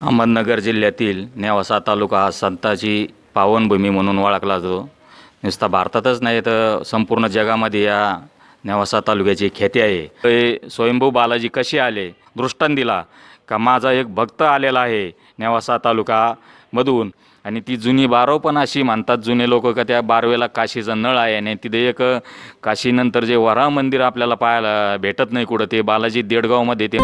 अहमदनगर जिल्ह्यातील नेवासा तालुका हा संतांची पावनभूमी म्हणून ओळखला जातो. नुसता भारतातच नाही तर संपूर्ण जगामध्ये या नेवासा तालुक्याची ख्याती आहे. हे स्वयंभू बालाजी कसे आले दृष्टांत दिला का माझा एक भक्त आलेला आहे नेवासा तालुकामधून. आणि ती जुनी बारव पण अशी म्हणतात जुने लोक का त्या बारवेला काशीचा नळ आहे आणि तिथे एक काशीनंतर जे वराह मंदिर आपल्याला पाहायला भेटत नाही कुठं, ते बालाजी देडगावमध्ये ते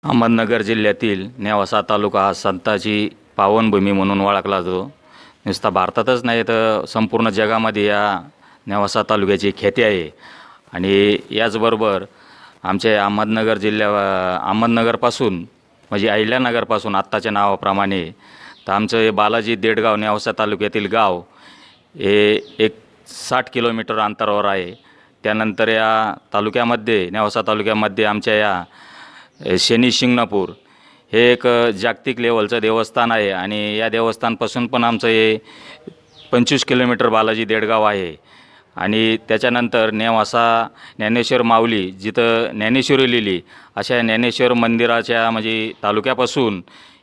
अहमदनगर जिल्ह्यातील नेवासा तालुका हा संतांची पावनभूमी म्हणून ओळखला जातो. नुसता भारतातच नाही तर संपूर्ण जगामध्ये या नेवासा तालुक्याची ख्याती आहे. आणि याचबरोबर आमच्या अहमदनगरपासून म्हणजे अहिल्यानगरपासून आत्ताच्या नावाप्रमाणे तर आमचं हे बालाजी देडगाव नेवासा तालुक्यातील गाव हे एक 60 किलोमीटर अंतरावर आहे. त्यानंतर या तालुक्यामध्ये नेवासा तालुक्यामध्ये आमच्या या शनी शिंगणापूर हे एक जागतिक लेवलचं देवस्थान आहे. आणि या देवस्थानपासून पण आमचं हे 25 किलोमीटर बालाजी देडगाव आहे. आणि त्याच्यानंतर नेवासा ज्ञानेश्वर माऊली जिथं ज्ञानेश्वरी लिहिली अशा ज्ञानेश्वर मंदिराच्या म्हणजे तालुक्यापासून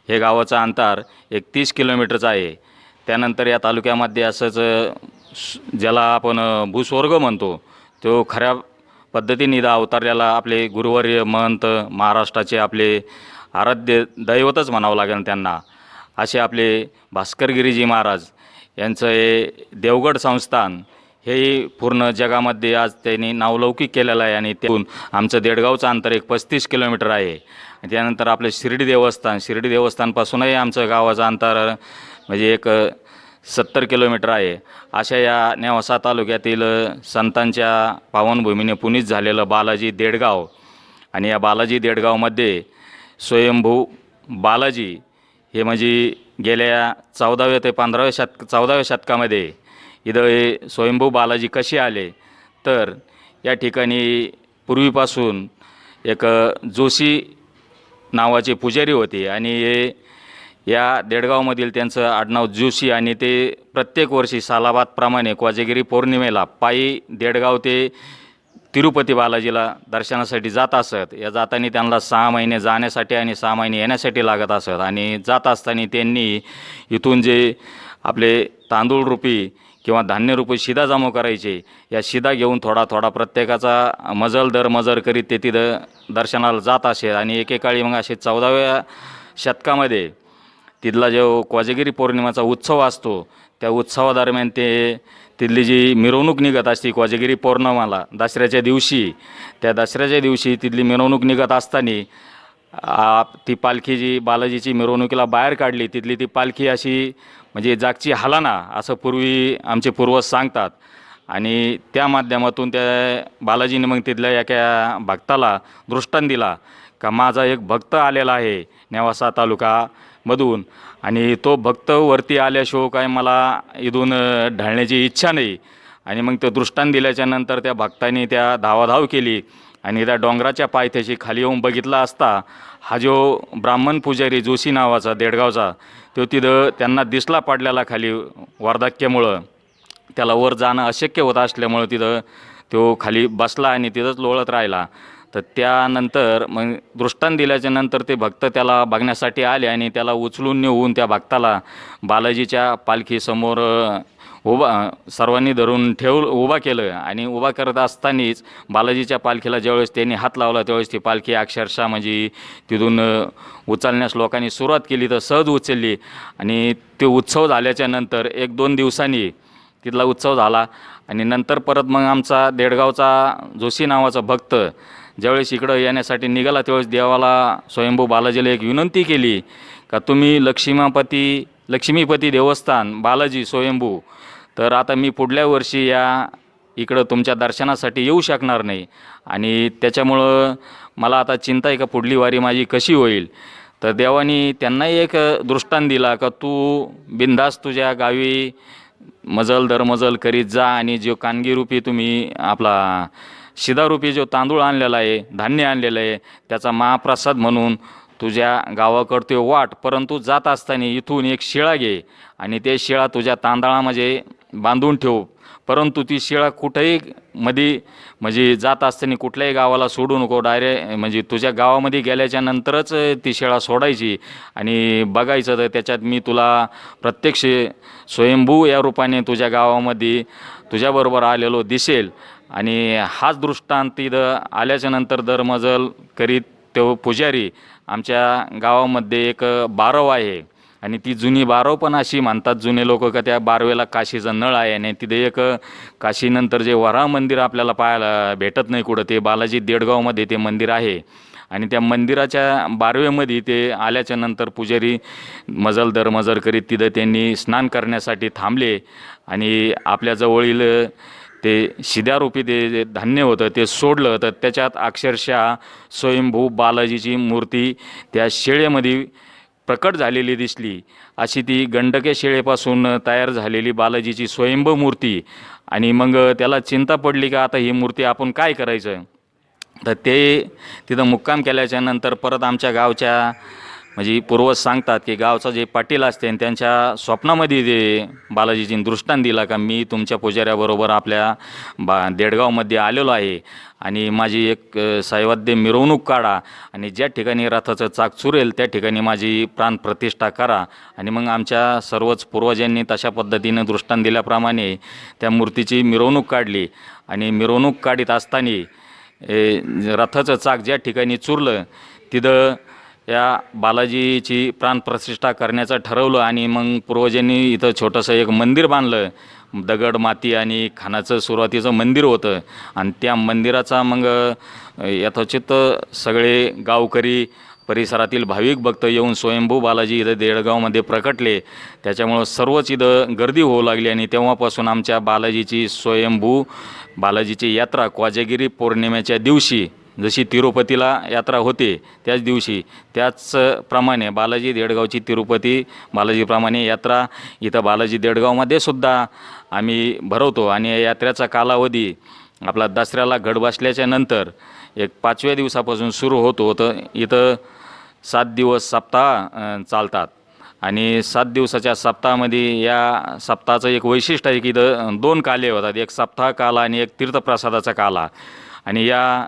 हे गावाचं अंतर 30 किलोमीटरचं आहे. त्यानंतर या तालुक्यामध्ये असंच ज्याला आपण भूस्वर्ग म्हणतो तो खऱ्या पद्धतीने इथं अवतरलेला आपले गुरुवर्य महंत महाराष्ट्राचे आपले आराध्य दैवतच म्हणावं लागेल त्यांना, असे आपले भास्करगिरीजी महाराज यांचं हे देवगड संस्थान हे पूर्ण जगामध्ये आज त्यांनी नावलौकिक केलेलं आहे. आणि त्यातून आमचं देडगावचं अंतर एक 35 किलोमीटर आहे. त्यानंतर आपले शिर्डी देवस्थानपासूनही आमचं गावाचं अंतर म्हणजे एक 70 किलोमीटर आहे. अशा या नेवासा तालुक्यातील संतांच्या पावनभूमीने पुनीत झालेलं बालाजी देडगाव. आणि या बालाजी देडगावमध्ये स्वयंभू बालाजी हे म्हणजे गेल्या 14व्या ते 14व्या शतकामध्ये इथं हे स्वयंभू बालाजी कसे आले तर या ठिकाणी पूर्वीपासून एक जोशी नावाचे पुजारी होते. आणि हे या देडगावमधील त्यांचं आडनाव जोशी. आणि ते प्रत्येक वर्षी सालाबादप्रमाणे कोजागिरी पौर्णिमेला पायी देडगाव ते तिरुपती बालाजीला दर्शनासाठी जात असत. या जाताना त्यांना 6 महिने जाण्यासाठी आणि 6 महिने येण्यासाठी लागत असत. आणि जात असताना त्यांनी इथून जे आपले तांदूळरूपी किंवा धान्यरूपी शिदा जमा करायचे, या शिदा घेऊन थोडा थोडा प्रत्येकाचा मजल करीत ते तिथं दर्शनाला जात असे. आणि एकेकाळी मग असे 14व्या शतकामध्ये तिथला जो कोजागिरी पौर्णिमेचा उत्सव असतो त्या उत्सवादरम्यान तिथली जी मिरवणूक निघत असते कोजागिरी पौर्णिमेला दसऱ्याच्या दिवशी तिथली मिरवणूक निघत असताना ती पालखी जी बालाजीची मिरवणुकीला बाहेर काढली, तिथली ती पालखी अशी म्हणजे जागची हालाना असं पूर्वी आमचे पूर्वज सांगतात. आणि त्या माध्यमातून त्या बालाजीने मग तिथल्या एका भक्ताला दृष्टांत दिला का माझा एक भक्त आलेला आहे नेवासा तालुकामधून. आणि तो भक्त वरती आल्याशिवाय काय मला इथून ढळण्याची इच्छा नाही. आणि मग तो दृष्टांत दिल्याच्यानंतर त्या भक्तांनी त्या धावाधाव केली आणि त्या डोंगराच्या पायथ्याशी खाली येऊन बघितला असता हा जो ब्राह्मण पुजारी जोशी नावाचा देडगावचा तो तिथं त्यांना दिसला पडलेला खाली वार्धक्यामुळं त्याला वर जाणं अशक्य होत असल्यामुळं तिथं तो खाली बसला आणि तिथंच लोळत राहिला. तर त्यानंतर मग दृष्टांत दिल्याच्यानंतर ते भक्त त्याला बघण्यासाठी आले आणि त्याला उचलून नेऊन त्या भक्ताला बालाजीच्या पालखीसमोर सर्वांनी धरून उभा केलं. आणि उभा करत असतानाच बालाजीच्या पालखीला ज्यावेळेस त्यांनी हात लावला त्यावेळेस ती पालखी अक्षरशः म्हणजे तिथून उचलण्यास लोकांनी सुरुवात केली तर सहज उचलली. आणि ते उत्सव झाल्याच्या नंतर 1-2 दिवसांनी तिथला उत्सव झाला. आणि नंतर परत मग आमचा देडगावचा जोशी नावाचा भक्त ज्यावेळेस इकडं येण्यासाठी निघाला त्यावेळेस देवाला स्वयंभू बालाजीला एक विनंती केली का तुम्ही लक्ष्मीपती देवस्थान बालाजी स्वयंभू, तर आता मी पुढल्या वर्षी इकडं तुमच्या दर्शनासाठी येऊ शकणार नाही. आणि त्याच्यामुळं मला आता चिंता आहे का पुढली वारी माझी कशी होईल. तर देवानी त्यांनाही एक दृष्टांत दिला का तू बिनधास्त तुझ्या गावी मजल करीत जा आणि जो कानगीरूपी तुम्ही आपला शिदारूपी जो तांदूळ आणलेला आहे धान्य आणलेलं आहे त्याचा महाप्रसाद म्हणून तुझ्या गावाकडं ते वाट, परंतु जात असताना इथून एक शिळा घे आणि ते शिळा तुझ्या तांदळामध्ये बांधून ठेव, परंतु ती शिळा कुठेही मध्ये म्हणजे जात असताना कुठल्याही गावाला सोडू नको. म्हणजे तुझ्या गावामध्ये गेल्याच्या नंतरच ती शिळा सोडायची आणि बघायचं तर त्याच्यात मी तुला प्रत्यक्ष स्वयंभू या रूपाने तुझ्या गावामध्ये तुझ्याबरोबर आलेलो दिसेल. आणि हाच दृष्टांत तिथं आल्याच्या नंतर दरमजल करीत तो पुजारी आमच्या गावामध्ये एक बारव आहे आणि ती जुनी बारव पण अशी म्हणतात जुने लोक का त्या बारवेला काशीचा नळ आहे. आणि तिथे एक काशीनंतर जे वराह मंदिर आपल्याला पाहायला भेटत नाही कुठं, ते बालाजी देडगावमध्ये ते मंदिर आहे. आणि त्या मंदिराच्या बारवेमध्ये ते आल्याच्या नंतर पुजारी मजल दरमजल करीत तिथं त्यांनी स्नान करण्यासाठी थांबले आणि आपल्या जवळील ते शिद्यारूपी ते धान्य होतं ते सोडलं, तर त्याच्यात अक्षरशः स्वयंभू बालाजीची मूर्ती त्या शेळेमध्ये प्रकट झालेली दिसली. अशी ती गंडके शेळेपासून तयार झालेली बालाजीची स्वयंभू मूर्ती. आणि मग त्याला चिंता पडली का आता ही मूर्ती आपण काय करायचं. तर ते तिथं मुक्काम केल्याच्या नंतर परत आमच्या गावच्या म्हणजे पूर्वज सांगतात की गावचा जे पाटील असते त्यांच्या स्वप्नामध्ये ते बालाजीची दृष्टांत दिला का मी तुमच्या पुजाऱ्याबरोबर आपल्या देडगावमध्ये आलेलो आहे आणि माझी एक सायवाद्य मिरवणूक काढा आणि ज्या ठिकाणी रथाचं चाक चुरेल त्या ठिकाणी माझी प्राणप्रतिष्ठा करा. आणि मग आमच्या सर्वच पूर्वजांनी तशा पद्धतीनं दृष्टांत दिल्याप्रमाणे त्या मूर्तीची मिरवणूक काढली. आणि मिरवणूक काढीत असताना रथाचं चाक ज्या ठिकाणी चुरलं तिथं या बालाजीची प्राणप्रतिष्ठा करण्याचं ठरवलं. आणि मग पूर्वजांनी इथं छोटंसं एक मंदिर बांधलं, दगड माती आणि खानाचं सुरुवातीचं मंदिर होतं. आणि त्या मंदिराचा मग यथोचित सगळे गावकरी परिसरातील भाविक भक्त येऊन स्वयंभू बालाजी इथं देडगावमध्ये प्रकटले. त्याच्यामुळं सर्वच इथं गर्दी होऊ लागली आणि तेव्हापासून आमच्या बालाजीची स्वयंभू बालाजीची यात्रा कोजागिरी पौर्णिमेच्या दिवशी जशी तिरुपतीला यात्रा होते त्याच दिवशी त्याचप्रमाणे बालाजी देडगावची तिरुपती बालाजीप्रमाणे यात्रा इथं बालाजी देडगावमध्ये सुद्धा आम्ही भरवतो. आणि या यात्रेचा कालावधी आपला दसऱ्याला घट बसल्याच्या नंतर एक 5व्या दिवसापासून सुरू होतो. तर इथं 7 दिवस सप्ताह चालतात. आणि 7 दिवसाच्या सप्ताहामध्ये या सप्ताहाचं एक वैशिष्ट्य आहे की इथं 2 काले होतात, एक सप्ताह काला आणि एक तीर्थप्रसादाचा काला. आणि या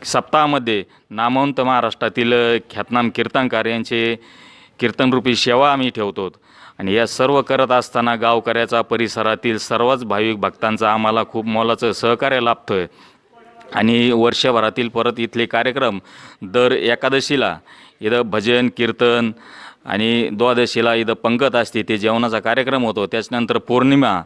सप्ताहामध्ये नामवंत महाराष्ट्रातील ख्यातनाम कीर्तनकार यांचे कीर्तनरूपी सेवा आम्ही ठेवतो. आणि या सर्व करत असताना गावकऱ्याचा परिसरातील सर्वच भाविक भक्तांचा आम्हाला खूप मोलाचं सहकार्य लाभतं आहे. आणि वर्षभरातील परत इथले कार्यक्रम दर एकादशीला इथं भजन कीर्तन आणि द्वादशीला इथं पंगत असते, ते जेवणाचा कार्यक्रम होतो. त्याच्यानंतर पौर्णिमा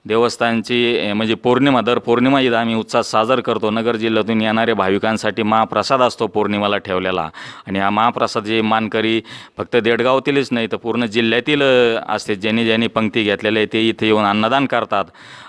देवस्थानची म्हणजे पौर्णिमा दर पौर्णिमा इथं आम्ही उत्साह साजरा करतो. नगर जिल्ह्यातून येणाऱ्या भाविकांसाठी महाप्रसाद असतो पौर्णिमाला ठेवलेला. आणि हा महाप्रसाद जे मानकरी फक्त देडगावातीलच नाही तर पूर्ण जिल्ह्यातील असते, ज्यांनी ज्यांनी पंक्ती घेतलेले आहे ते इथे येऊन अन्नदान करतात.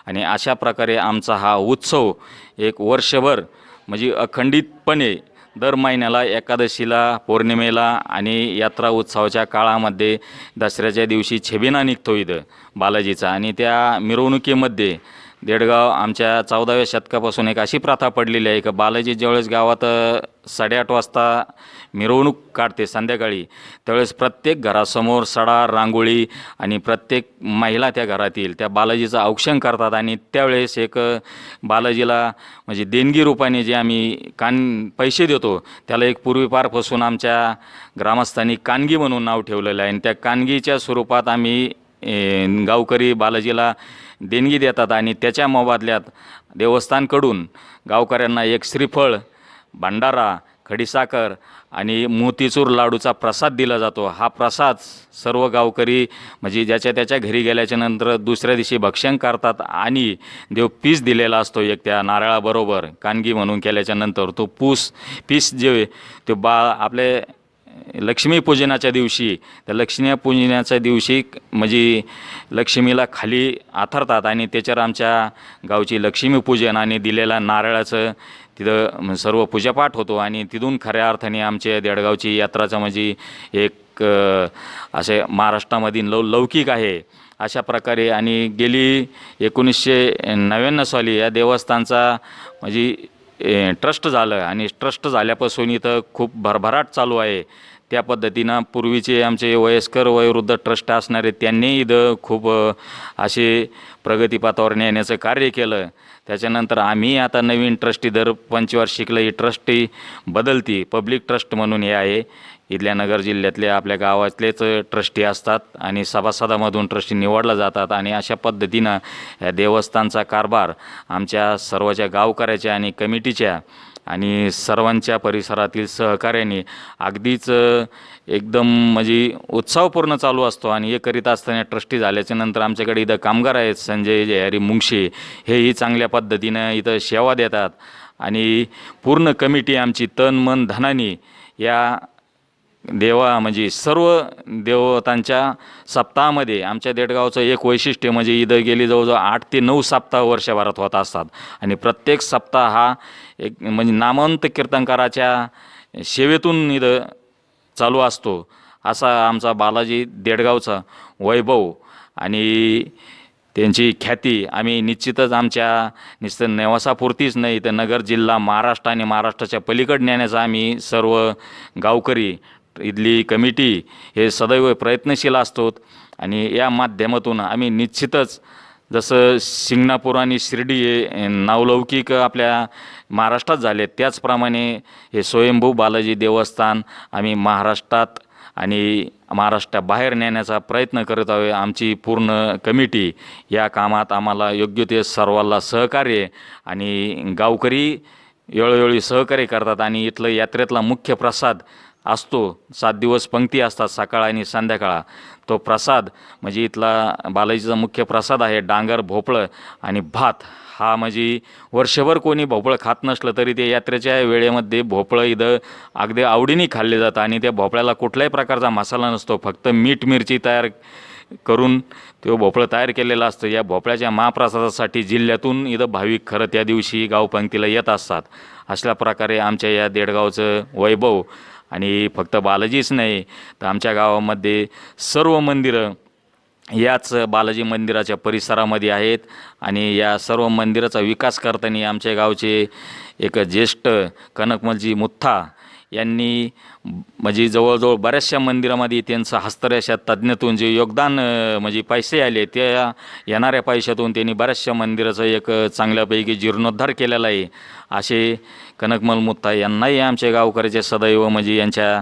आणि अशा प्रकारे आमचा हा उत्सव एक वर्षभर म्हणजे अखंडितपणे दर महिन्याला एकादशीला पौर्णिमेला आणि यात्रा उत्सवाच्या काळामध्ये दसऱ्याच्या दिवशी छबिना निघतो इथं बालाजीचा. आणि त्या मिरवणुकीमध्ये देडगाव आमच्या 14व्या शतकापासून एक अशी प्रथा पडलेली आहे की बालाजी ज्यावेळेस गावात 8:30 वाजता मिरवणूक काढते संध्याकाळी, त्यावेळेस प्रत्येक घरासमोर सडा रांगोळी आणि प्रत्येक महिला त्या घरातील त्या बालाजीचं औक्षण करतात. आणि त्यावेळेस एक बालाजीला म्हणजे देणगी रूपाने जे आम्ही पैसे देतो त्याला एक पूर्वीपारपासून आमच्या ग्रामस्थांनी कानगी म्हणून नाव ठेवलेलं आहे. आणि त्या कानगीच्या स्वरूपात आम्ही गावकरी बालाजीला देणगी देतात. आणि त्याच्या मोबदल्यात देवस्थानकडून गावकऱ्यांना एक श्रीफळ, भंडारा, खडीसाखर आणि मोतीचूर लाडूचा प्रसाद दिला जातो. हा प्रसाद सर्व गावकरी म्हणजे ज्याच्या त्याच्या घरी गेल्याच्या नंतर दुसऱ्या दिवशी भक्षण करतात. आणि देव पीस दिलेला असतो एक त्या नारळाबरोबर कानगी म्हणून केल्याच्या नंतर तो पीस जे ते आपले लक्ष्मीपूजनाच्या दिवशी त्या लक्ष्मीपूजनाच्या दिवशी म्हणजे लक्ष्मीला खाली आथरतात आणि त्याच्यावर आमच्या गावची लक्ष्मीपूजन आणि दिलेल्या नारळाचं तिथं सर्व पूजापाठ होतो. आणि तिथून खऱ्या अर्थाने आमच्या देडगावची यात्राचं म्हणजे एक असे महाराष्ट्रामधील लौकिक आहे अशा प्रकारे. आणि गेली 1999 साली या देवस्थानचा म्हणजे ट्रस्ट झालं आणि ट्रस्ट झाल्यापासून इथं खूप भरभराट चालू आहे. त्या पद्धतीनं पूर्वीचे आमचे वयस्कर वयोवृद्ध ट्रस्ट असणारे त्यांनी इथं खूप असे प्रगतीपथावर नेण्याचं कार्य केलं. त्याच्यानंतर आम्ही आता नवीन ट्रस्टी दर पंचवार्षिकला ही ट्रस्टी बदलती, पब्लिक ट्रस्ट म्हणून हे आहे. इथल्या नगर जिल्ह्यातल्या आपल्या गावातलेच ट्रस्टी असतात आणि सभासदामधून ट्रस्टी निवडला जातात आणि अशा पद्धतीनं या देवस्थानचा कारभार आमच्या सर्वच्या गावकऱ्याच्या आणि कमिटीच्या आणि सर्वांच्या परिसरातील सहकार्याने अगदीच एकदम म्हणजे उत्साहपूर्ण चालू असतो. आणि हे करीत असताना ट्रस्टी झाल्याच्या नंतर आमच्याकडे इथं कामगार आहेत संजय जयहरी मुंगशे, हेही चांगल्या पद्धतीनं इथं सेवा देतात आणि पूर्ण कमिटी आमची तन मन धनाने या म्हणजे सर्व देवतांच्या सप्ताहामध्ये आमच्या देडगावचं एक वैशिष्ट्य म्हणजे इथं गेली जवळजवळ 8 ते 9 सप्ताह वर्षभरात होत असतात आणि प्रत्येक सप्ताह हा एक म्हणजे नामवंत कीर्तनकाराच्या सेवेतून इथं चालू असतो. असा आमचा बालाजी देडगावचा वैभव आणि त्यांची ख्याती आम्ही निश्चितच आमच्या नुसतं नेवासापुरतीच नाही तर नगर जिल्हा महाराष्ट्र आणि महाराष्ट्राच्या पलीकडे नेण्याचा आम्ही सर्व गावकरी इथली कमिटी हे सदैव प्रयत्नशील असतो. आणि या माध्यमातून आम्ही निश्चितच जसं सिंगणापूर आणि शिर्डी हे नावलौकिक आपल्या महाराष्ट्रात झाले त्याचप्रमाणे हे स्वयंभू बालाजी देवस्थान आम्ही महाराष्ट्रात आणि महाराष्ट्राबाहेर नेण्याचा प्रयत्न करत आहोत. आमची पूर्ण कमिटी या कामात आम्हाला योग्य ते सर्वांना सहकार्य आणि गावकरी वेळोवेळी सहकार्य करतात. आणि इथलं यात्रेतला मुख्य प्रसाद असतो, 7 दिवस पंक्ती असतात सकाळ आणि संध्याकाळ. तो प्रसाद म्हणजे इथला बालाजीचा मुख्य प्रसाद आहे डांगर, भोपळं आणि भात. हा म्हणजे वर्षभर कोणी भोपळं खात नसलं तरी ते यात्रेच्या वेळेमध्ये भोपळं इथं अगदी आवडीने खाल्ले जातं आणि त्या भोपळ्याला कुठल्याही प्रकारचा मसाला नसतो, फक्त मीठ मिरची तयार करून तो भोपळं तयार केलेला असतं. या भोपळ्याच्या महाप्रसादासाठी जिल्ह्यातून इथं भाविक खरं त्या दिवशी गावपंक्तीला येत असतात. अशा प्रकारे आमच्या या देडगावचं वैभव आणि फक्त बालाजीच नाही तर आमच्या गावामध्ये सर्व मंदिरं याच बालाजी मंदिराच्या परिसरामध्ये आहेत. आणि या सर्व मंदिराचा विकास करताना आमच्या गावचे एक ज्येष्ठ कनकमलजी मुथा यांनी म्हणजे जवळजवळ बऱ्याचशा मंदिरामध्ये त्यांचं हस्तरेषा तज्ज्ञातून जे योगदान म्हणजे पैसे आले त्या येणाऱ्या पैशातून त्यांनी बऱ्याचशा मंदिराचा एक चांगल्यापैकी जीर्णोद्धार केलेला आहे. असे कनकमल मुथा यांनाही आमच्या गावकऱ्याचे सदैव म्हणजे यांच्या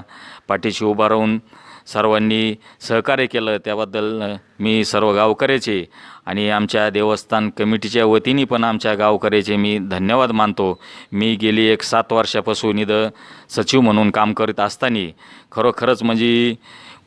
पाठीशी उभा राहून सर्वांनी सहकार्य केलं त्याबद्दल मी सर्व गावकऱ्याचे आणि आमच्या देवस्थान कमिटीच्या वतीने पण आमच्या गावकऱ्याचे मी धन्यवाद मानतो. मी गेली 7 वर्षापासून इथं सचिव म्हणून काम करत असताना खरोखरच म्हणजे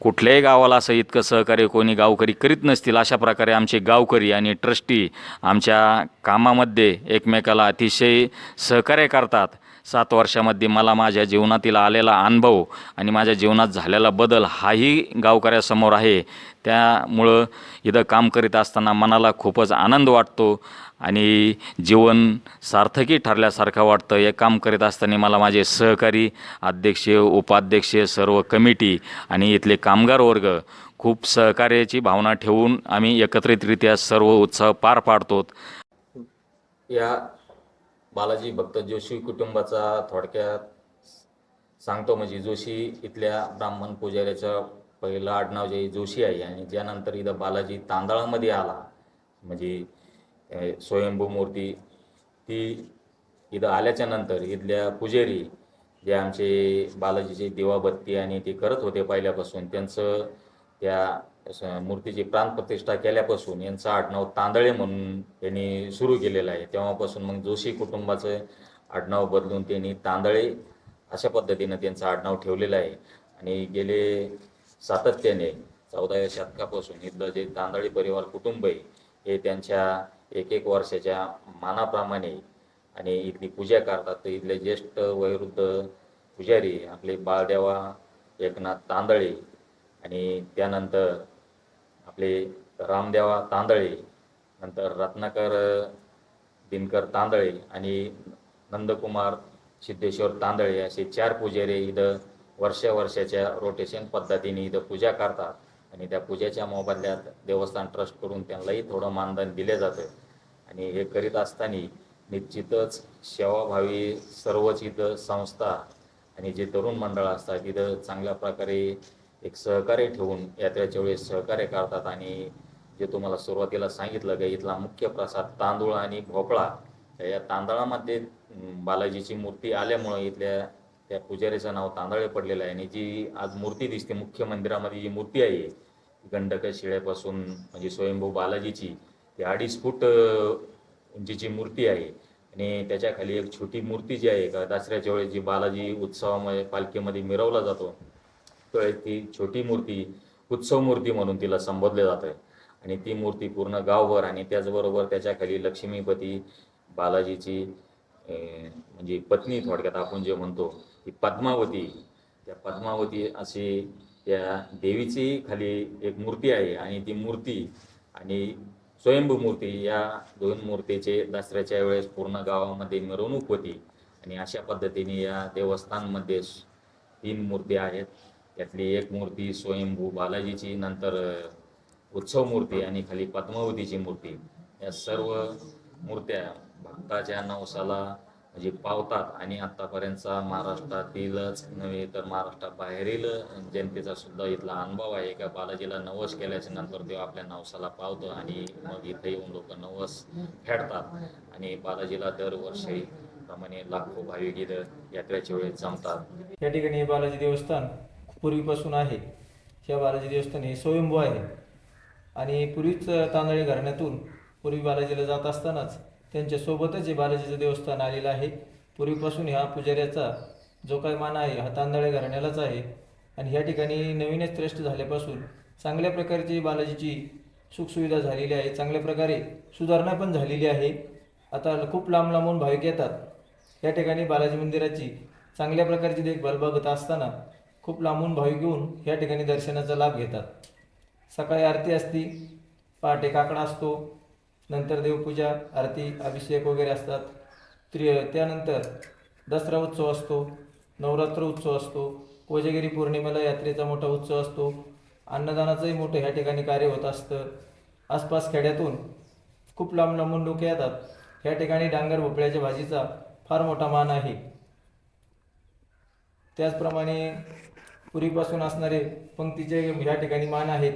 कुठल्याही गावाला असं इतकं सहकार्य कोणी गावकरी करीत नसतील. अशा प्रकारे आमचे गावकरी आणि ट्रस्टी आमच्या कामामध्ये एकमेकाला अतिशय सहकार्य करतात. 7 वर्षामध्ये मला माझ्या जीवनातील आलेला अनुभव आणि माझ्या जीवनात झालेला बदल हाही गावकऱ्यासमोर आहे. त्यामुळं इथं काम करीत असताना मनाला खूपच आनंद वाटतो आणि जीवन सार्थकी ठरल्यासारखं वाटतं. हे काम करीत असताना मला माझे सहकारी अध्यक्ष, उपाध्यक्ष, सर्व कमिटी आणि इथले कामगार वर्ग खूप सहकार्याची भावना ठेवून आम्ही एकत्रितरित्या सर्व उत्सव पार पाडतो. या बालाजी भक्त जोशी कुटुंबाचा थोडक्यात सांगतो. म्हणजे जोशी इथल्या ब्राह्मण पुजाऱ्याचं पहिलं आडनाव जे जोशी आहे आणि ज्यानंतर इथं बालाजी तांदळामध्ये आला म्हणजे स्वयंभू मूर्ती ती इथं आल्याच्या नंतर इथल्या पुजारी जे आमचे बालाजीचे दिवाबत्ती आणि ते करत होते पहिल्यापासून त्यांचं त्या मूर्तीची प्राणप्रतिष्ठा केल्यापासून यांचं आडनाव तांदळे म्हणून त्यांनी सुरू केलेलं आहे. तेव्हापासून मग जोशी कुटुंबाचं आडनाव बदलून त्यांनी तांदळे अशा पद्धतीनं त्यांचं आडनाव ठेवलेलं आहे. आणि गेले सातत्याने 14व्या शतकापासून इथलं जे तांदळी परिवार कुटुंब आहे हे त्यांच्या 1 वर्षाच्या मानाप्रमाणे आणि इथली पूजा करतात. तर इथले ज्येष्ठ वयोवृद्ध पुजारी आपले बाळदेवा एकनाथ तांदळे आणि त्यानंतर आपले रामदेवा तांदळे, नंतर रत्नाकर दिनकर तांदळे आणि नंदकुमार सिद्धेश्वर तांदळे असे 4 पुजारी इथं वर्षाच्या रोटेशन पद्धतीने इथं पूजा करतात. आणि त्या पूजेच्या मोबदल्यात देवस्थान ट्रस्टकडून त्यांनाही थोडं मानधन दिले जातं. आणि हे करीत असताना निश्चितच सेवाभावी सर्वच इथं संस्था आणि जे तरुण मंडळ असतात तिथं चांगल्या प्रकारे एक सहकार्य ठेवून यात्रेच्या वेळेस सहकार्य करतात. आणि जे तुम्हाला सुरुवातीला सांगितलं की इथला मुख्य प्रसाद तांदूळ आणि भोपळा, या तांदळामध्ये बालाजीची मूर्ती आल्यामुळं इथल्या त्या पुजारीचं नाव तांदळे पडलेलं आहे. आणि जी आज मूर्ती दिसते मुख्य मंदिरामध्ये, जी मूर्ती आहे गंडक शिळेपासून म्हणजे स्वयंभू बालाजीची, ती 2.5 फूट उंचीची मूर्ती आहे. आणि त्याच्याखाली एक छोटी मूर्ती जी आहे का दसऱ्याच्या वेळेस जी बालाजी उत्सवामध्ये पालखीमध्ये मिरवला जातो, तर ती छोटी मूर्ती उत्सव मूर्ती म्हणून तिला संबोधले जातं. आणि ती मूर्ती पूर्ण गावभर, आणि त्याचबरोबर त्याच्याखाली लक्ष्मीपती बालाजीची म्हणजे पत्नी थोडक्यात आपण जे म्हणतो ती पद्मावती, त्या पद्मावती अशी त्या देवीची खाली एक मूर्ती आहे. आणि ती मूर्ती आणि स्वयंभू मूर्ती या दोन मूर्तीचे दसऱ्याच्या वेळेस पूर्ण गावामध्ये मिरवणूक होती. आणि अशा पद्धतीने या देवस्थानमध्ये 3 मूर्ती आहेत. त्यातली एक मूर्ती स्वयंभू बालाजीची, नंतर उत्सव मूर्ती आणि खाली पद्मावतीची मूर्ती. या सर्व मूर्त्या भक्ताच्या नवसाला म्हणजे पावतात. आणि आत्तापर्यंतचा महाराष्ट्रातीलच नव्हे तर महाराष्ट्राबाहेरील जनतेचा सुद्धा इथला अनुभव आहे का बालाजीला नवस केल्याच्या नंतर तो आपल्या नवसाला पावतो. आणि मग इथे येऊन लोक नवस फेडतात. आणि बालाजीला दरवर्षी प्रमाणे लाखो भाविक इथं यात्रेच्या वेळेस जमतात. या ठिकाणी हे बालाजी देवस्थान पूर्वीपासून आहे. हे बालाजी देवस्थान हे स्वयंभू आहे. आणि पूर्वीच तांदळी घराण्यातून पूर्वी बालाजीला जात असतानाच त्यांच्यासोबतच हे बालाजीचं देवस्थान आलेलं आहे. पूर्वीपासून ह्या पुजाऱ्याचा जो काही मान आहे हा तांदळे घराण्यालाच आहे. आणि ह्या ठिकाणी नवीनच ट्रस्ट झाल्यापासून चांगल्या प्रकारची बालाजीची सुखसुविधा झालेली आहे. चांगल्या प्रकारे सुधारणा पण झालेली आहे. आता खूप लांब लांबून भाविक येतात या ठिकाणी बालाजी मंदिराची चांगल्या प्रकारची देखभाल बघत असताना खूप लांबून भाविक येऊन या ठिकाणी दर्शनाचा लाभ घेतात. सकाळी आरती असती, पहाटे काकडा असतो, नंतर देवपूजा, आरती, अभिषेक वगैरे असतात. त्यानंतर दसरा उत्सव असतो, नवरात्र उत्सव असतो, कोजागिरी पौर्णिमेला यात्रेचा मोठा उत्सव असतो, अन्नदानाचंही मोठं ह्या ठिकाणी कार्य होत असतं. आसपास खेड्यातून खूप लांब लांबून लोक येतात. ह्या ठिकाणी डांगर भोपळ्याच्या भाजीचा फार मोठा मान आहे. त्याचप्रमाणे पूर्वीपासून असणारे पंक्तीचे ह्या ठिकाणी मान आहेत.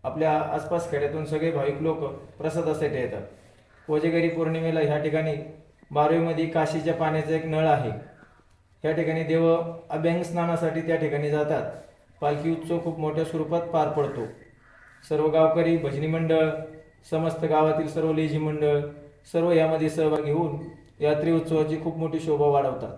आपल्या आसपास खेड्यातून सगळे भाविक लोक प्रसादासाठी येतात. कोजागिरी पौर्णिमेला ह्या ठिकाणी बारावीमध्ये काशीच्या पाण्याचा एक नळ आहे. ह्या ठिकाणी देव अभ्यंग स्नानासाठी त्या ठिकाणी जातात. पालखी उत्सव खूप मोठ्या स्वरूपात पार पडतो. सर्व गावकरी, भजनी मंडळ, समस्त गावातील सर्व लेझी मंडळ सर्व यामध्ये सहभागी होऊन यात्रे उत्सवाची खूप मोठी शोभा वाढवतात.